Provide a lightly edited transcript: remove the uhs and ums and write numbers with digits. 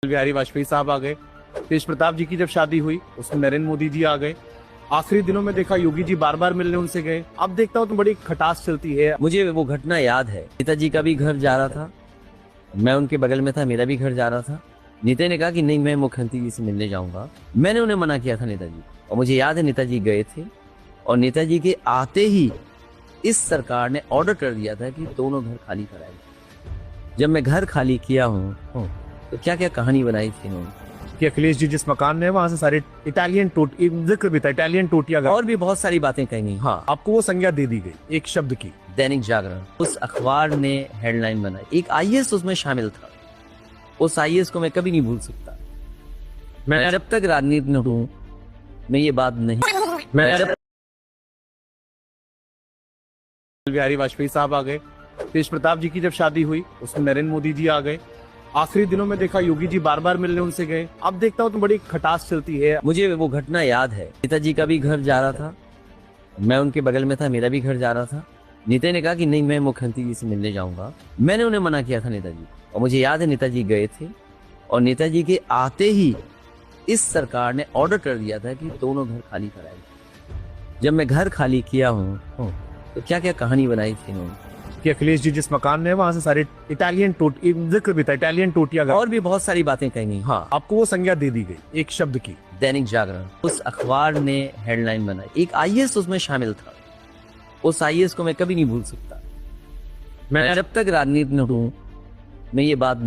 बिहारी वाजपेयी साहब आ गए। तेज प्रताप जी की जब शादी हुई उसमें नरेंद्र मोदी जी आ गए। आखिरी दिनों में देखा योगी जी बार बार मिलने उनसे गए। अब देखता हूँ तो बड़ी खटास चलती है। मुझे वो घटना याद है। नेताजी का भी घर जा रहा था, मैं उनके बगल में था, मेरा भी घर जा रहा था। नेता ने कहा कि नहीं, मैं मुख्यमंत्री जी से मिलने जाऊंगा। मैंने उन्हें मना किया था नेताजी, और मुझे याद है नेताजी गए थे, और नेताजी के आते ही इस सरकार ने ऑर्डर कर दिया था कि दोनों घर खाली कराए। जब मैं घर खाली किया हूँ तो क्या क्या कहानी बनाई थी उन्होंने। कि अखिलेश जी जिस मकान में है वहां से सारे इटालियन जिक्र भी था इटालियन टोटिया का। और भी बहुत सारी बातें कही। हाँ, आपको वो संज्ञा दे दी गई एक शब्द की। दैनिक जागरण उस अखबार ने हेडलाइन बनाई, एक आईएएस उसमें शामिल था। उस आईएएस को मैं कभी नहीं भूल सकता। मैं जब तक राजनीति में हूँ मैं ये बात नहीं बिहारी वाजपेयी साहब आ गए। तेज प्रताप जी की जब शादी हुई उसमें नरेंद्र मोदी जी आ गए। आखिरी दिनों में देखा योगी जी बार बार मिलने उनसे गए। अब देखता हूँ तो बड़ी खटास चलती है। मुझे वो घटना याद है। नेताजी का भी घर जा रहा था, मैं उनके बगल में था, मेरा भी घर जा रहा था। नेता ने कहा कि नहीं, मैं मुख्यमंत्री जी से मिलने जाऊंगा। मैंने उन्हें मना किया था नेताजी, और मुझे याद है नेताजी गए थे, और नेताजी के आते ही इस सरकार ने ऑर्डर कर दिया था कि दोनों घर खाली कराए। जब मैं घर खाली किया हूँ तो क्या क्या कहानी बनाई थी उन्होंने। कि अखिलेश जी जिस मकान में है वहां से सारे इटालियन जिक्र भी था इटालियन टोटिया का। और भी बहुत सारी बातें कही। हाँ, आपको वो संज्ञा दे दी गई एक शब्द की। दैनिक जागरण उस अखबार ने हेडलाइन बनाई, एक आईएएस उसमें शामिल था। उस आईएएस को मैं कभी नहीं भूल सकता। मैं जब तक राजनीति में हूँ मैं ये बात